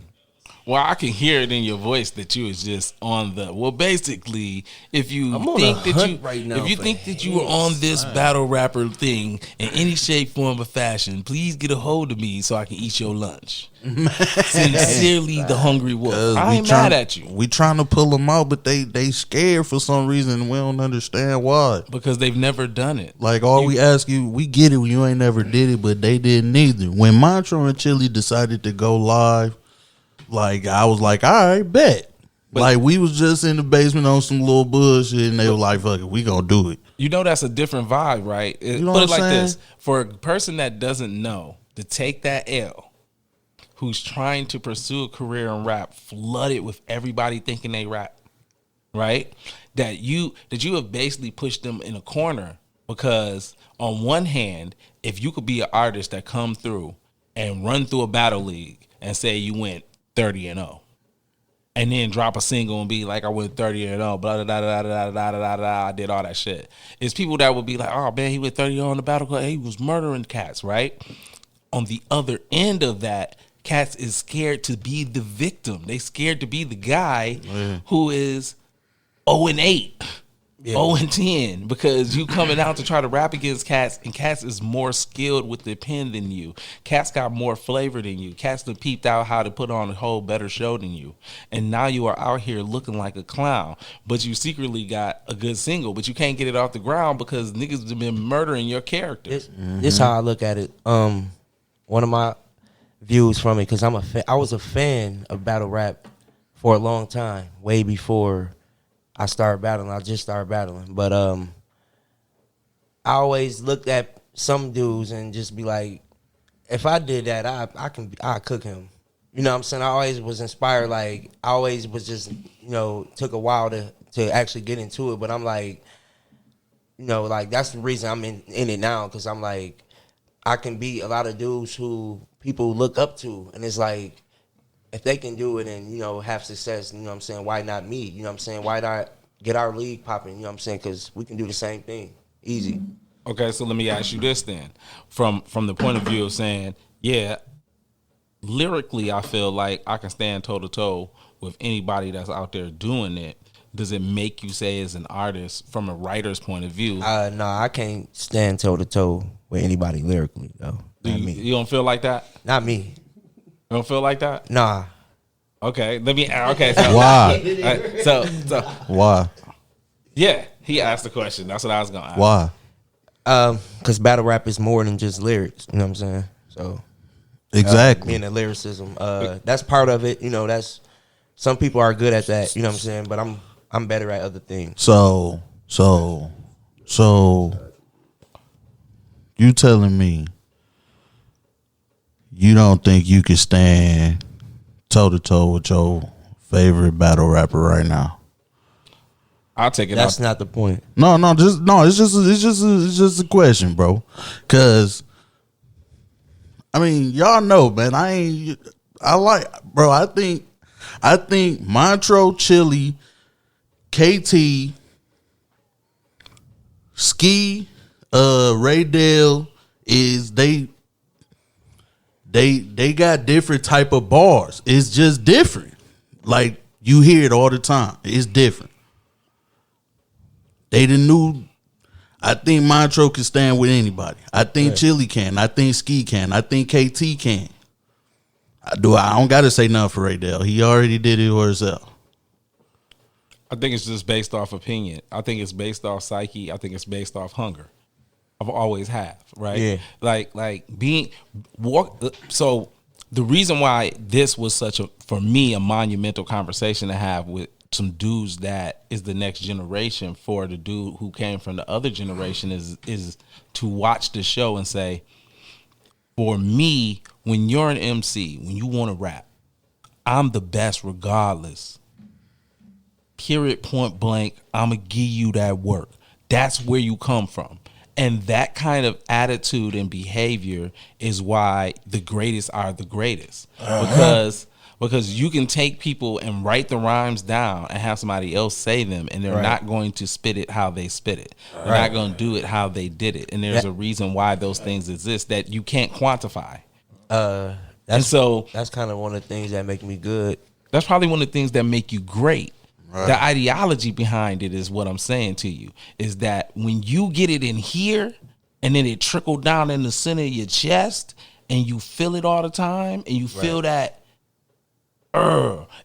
Well, I can hear it in your voice that you was just on the. Well, basically, if you I'm on think a that hunt you, right now if you for think that you were on this battle rapper thing in any shape, form, or fashion, please get a hold of me so I can eat your lunch. Sincerely, the Hungry Wolf. 'Cause I we ain't trying- mad at you We trying to pull them out, but they scared for some reason. And we don't understand why. because they've never done it. Like all we ask you, we get it. You ain't never did it, but they didn't either. When Montro and Chili decided to go live, like I was like, all right, bet. Like we was just in the basement on some little bullshit, and they were like, "Fuck it, we gonna do it." You know that's a different vibe, right? know Put what it like I'm this: saying? for a person that doesn't know, to take that L, who's trying to pursue a career in rap, flooded with everybody thinking they rap, right? That you have basically pushed them in a corner because on one hand, if you could be an artist that come through and run through a battle league and say you went 30-0. And then drop a single and be like, I went 30-0, blah, blah, blah, blah, blah, blah, blah, blah, I did all that shit. It's people that would be like, oh, man, he went 30-0 on the battle club. He was murdering cats, right? On the other end of that, cats is scared to be the victim. They scared to be the guy who is 0-8. 0-10 because you coming out to try to rap against cats, and cats is more skilled with the pen than you. Cats got more flavor than you. Cats have peeped out how to put on a whole better show than you, and now you are out here looking like a clown. But you secretly got a good single, but you can't get it off the ground because niggas have been murdering your characters. This how I look at it. One of my views from it, because I was a fan of battle rap for a long time, way before I started battling. I just started battling, but I always looked at some dudes and just be like, if I did that, I cook him. You know what I'm saying? I always was inspired. Like I always was just, took a while to actually get into it. But I'm like, like that's the reason I'm in it now, because I'm like, I can beat a lot of dudes who people look up to, and it's like, if they can do it and, have success, what I'm saying, why not me? You know what I'm saying? Why not get our league popping? You know what I'm saying? Because we can do the same thing. Easy. Okay, so let me ask you this then. From the point of view of saying, yeah, lyrically I feel like I can stand toe-to-toe with anybody that's out there doing it. Does it make you say as an artist, from a writer's point of view? No, I can't stand toe-to-toe with anybody lyrically, though. Not me. You don't feel like that? Not me. You don't feel like that? Nah. Okay, so Why? So Why? yeah, he asked the question. That's what I was gonna ask. Why? Because battle rap is more than just lyrics. You know what I'm saying? So Exactly. being a lyricism, that's part of it. That's some people are good at that. You know what I'm saying? But I'm better at other things. So you telling me you don't think you can stand toe to toe with your favorite battle rapper right now? I'll take it That's out. not the point. It's just a question, bro. Cause I mean, y'all know, man. I think Montro, Chili, KT, Ski, Ray Dale is they got different type of bars. It's just different. Like you hear it all the time. It's different. They the new. I think Montro can stand with anybody. I think Chili can. I think Ski can. I think KT can. I don't got to say nothing for Ray Dale. He already did it for himself. I think it's just based off opinion. I think it's based off psyche. I think it's based off hunger. I've always have, right? Yeah. Like being so the reason why this was such for me a monumental conversation to have with some dudes that is the next generation for the dude who came from the other generation is to watch the show and say, for me, when you're an MC, when you want to rap, I'm the best regardless. Period, point blank, I'm going to give you that work. That's where you come from. And that kind of attitude and behavior is why the greatest are the greatest. Because you can take people and write the rhymes down and have somebody else say them, and they're not going to spit it how they spit it. They're not going to do it how they did it. And there's a reason why those things exist that you can't quantify. That's kind of one of the things that make me good. That's probably one of the things that make you great. Right. The ideology behind it is what I'm saying to you, is that when you get it in here and then it trickled down in the center of your chest and you feel it all the time and you feel that,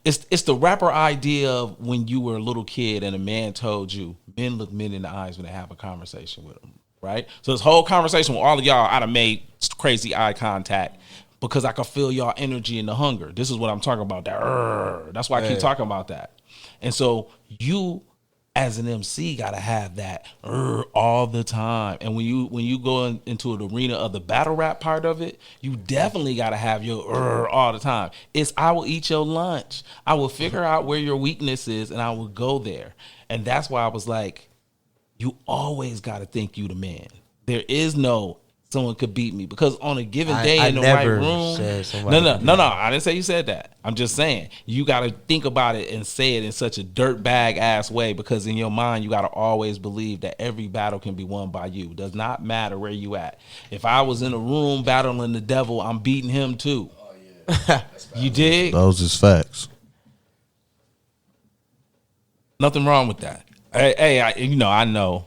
it's the rapper idea of when you were a little kid and a man told you, men look men in the eyes when they have a conversation with them, right? So this whole conversation with all of y'all, I'd have made crazy eye contact because I could feel y'all energy and the hunger. This is what I'm talking about, that that's why I keep talking about that. And so you, as an MC, gotta have that all the time. And when you go into an arena of the battle rap part of it, you definitely gotta have your all the time. It's I will eat your lunch. I will figure out where your weakness is, and I will go there. And that's why I was like, you always gotta think you the man. There is no someone could beat me, because on a given day in the right room. No, I didn't say you said that. I'm just saying you got to think about it and say it in such a dirtbag ass way, because in your mind you got to always believe that every battle can be won by you. It does not matter where you at. If I was in a room battling the devil, I'm beating him too. Oh yeah, you dig? Those is facts. Nothing wrong with that. Hey, I know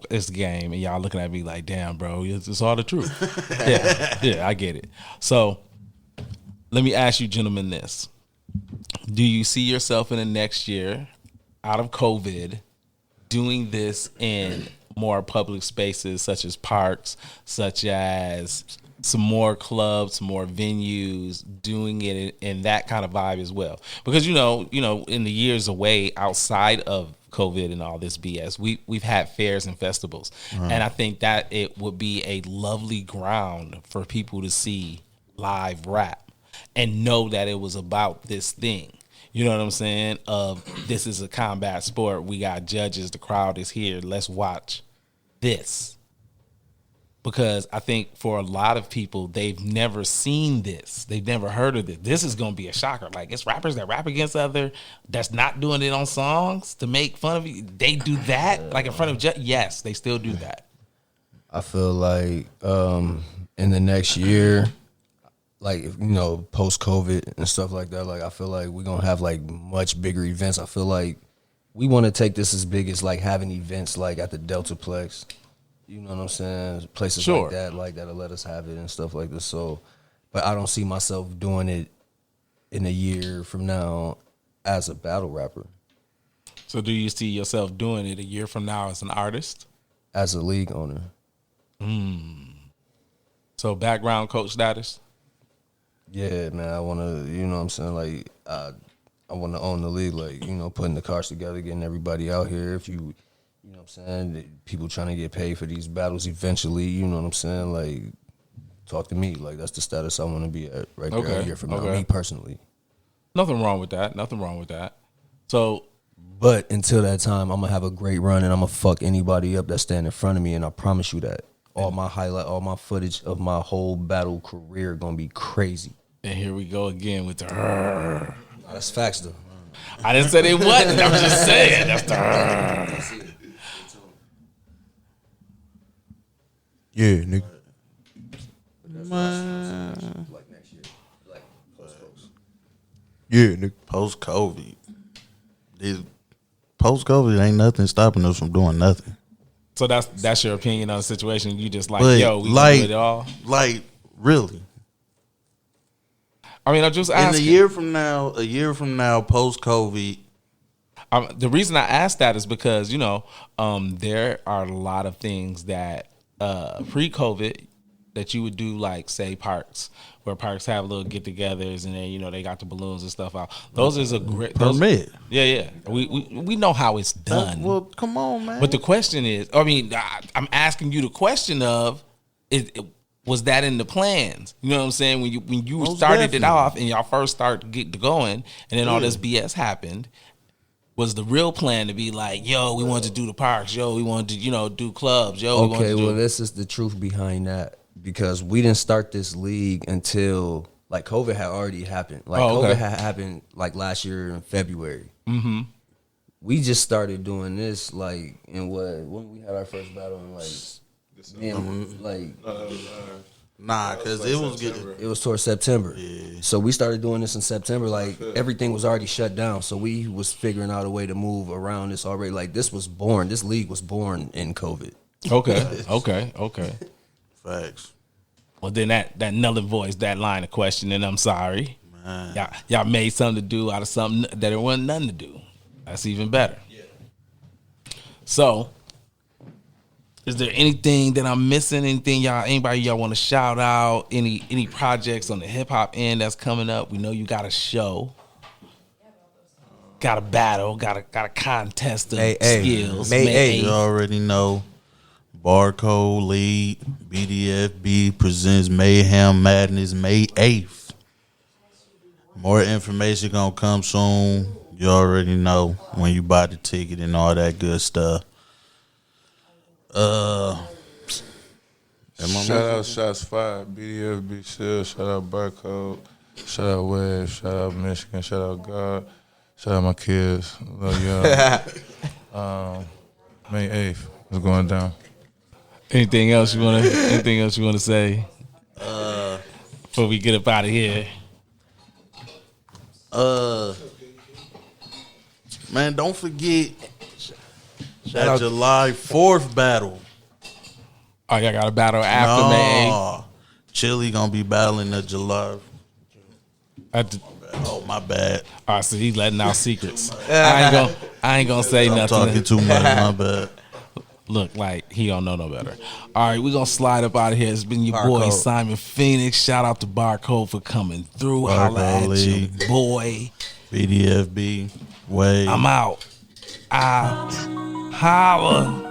it's the game, and y'all looking at me like, damn, bro, it's all the truth. yeah, I get it. So let me ask you gentlemen this. Do you see yourself in the next year, out of COVID, doing this in more public spaces, such as parks, such as some more clubs, some more venues, doing it in that kind of vibe as well? Because, you know, in the years away outside of COVID and all this BS, we've had fairs and festivals, and I think that it would be a lovely ground for people to see live rap and know that it was about this thing. You know what I'm saying? This is a combat sport. We got judges. The crowd is here. Let's watch this. Because I think for a lot of people, they've never seen this. They've never heard of this. This is going to be a shocker. Like, it's rappers that rap against other that's not doing it on songs to make fun of you. They do that, like in front of yes, they still do that. I feel like in the next year, like, post-COVID and stuff like that, like, I feel like we're going to have, like, much bigger events. I feel like we want to take this as big as, like, having events, like, at the Deltaplex. You know what I'm saying? Places like that'll let us have it and stuff like this. So, but I don't see myself doing it in a year from now as a battle rapper. So do you see yourself doing it a year from now as an artist? As a league owner. So background coach status? Yeah, man. I want to, you know what I'm saying? Like, I want to own the league, like, putting the cards together, getting everybody out here. If you... You know what I'm saying? People trying to get paid for these battles eventually, you know what I'm saying? Like, talk to me. Like, that's the status I want to be at right there a year from now, me personally. Nothing wrong with that. So, but until that time, I'm going to have a great run, and I'm going to fuck anybody up that stand in front of me, and I promise you that. all my footage of my whole battle career gonna be crazy. And here we go again with the. That's facts though. I didn't say they wasn't. I'm just saying that's the. Yeah, nigga. Man, Like next year, like post. Yeah, nigga. post-COVID. Post-COVID ain't nothing stopping us from doing nothing. So that's your opinion on the situation. You just like, But yo, we like, can do it all. Like, really. I mean, I'm just In asking. a year from now, post-COVID, The reason I asked that is because there are a lot of things that pre-COVID that you would do, like say parks, where parks have little get-togethers, and then they got the balloons and stuff out. Those is a great permit. Yeah. We know how it's done. Well, come on, man. But the question is, I'm asking you the question of, was that in the plans? You know what I'm saying? When you Most started definitely. it off and y'all first started getting going, and then all this BS happened, was the real plan to be like, yo, we wanted to do the parks, yo, we wanted to do clubs, yo, we wanted Okay, to do. well, this is the truth behind that because we didn't start this league until like COVID had already happened. Like okay. COVID had happened like last year in February. Mm-hmm. We just started doing this like in when we had our first battle in Nah, because it was getting. it was towards September. So we started doing this in September. Like everything was already shut down. So we was figuring out a way to move around this already. Like this league was born in COVID. Okay. Facts. Well, then that nullifies that line of questioning. I'm sorry. Man. Y'all made something to do out of something that there wasn't nothing to do. That's even better. Yeah. So, is there anything that I'm missing? Anybody y'all want to shout out? Any projects on the hip hop end that's coming up? We know you got a show, got a battle, got a contest of skills. May You 8th. already know. Barcode League, BDFB presents Mayhem Madness May 8th. More information gonna come soon. You already know when you buy the ticket and all that good stuff. Shout out Shots Fired, BDFB Shield, shout out Barcode, shout out Web, shout out Michigan, shout out God, shout out my kids, love y'all. May 8th is going down. Anything else you wanna say? Before we get up out of here. Man, don't forget that July 4th battle. Oh, y'all got a battle after May 8th? No, Chili gonna be battling the July. Oh, my bad. All right, so he's letting out secrets. I ain't gonna say I'm nothing. talking too much. My bad. Look like he don't know no better. All right, we're gonna slide up out of here. It's been your boy Barcode. Simon Phoenix. Shout out to Barcode for coming through. Holla Barcode at League. your boy. BDFB. Wave. I'm out. Holla.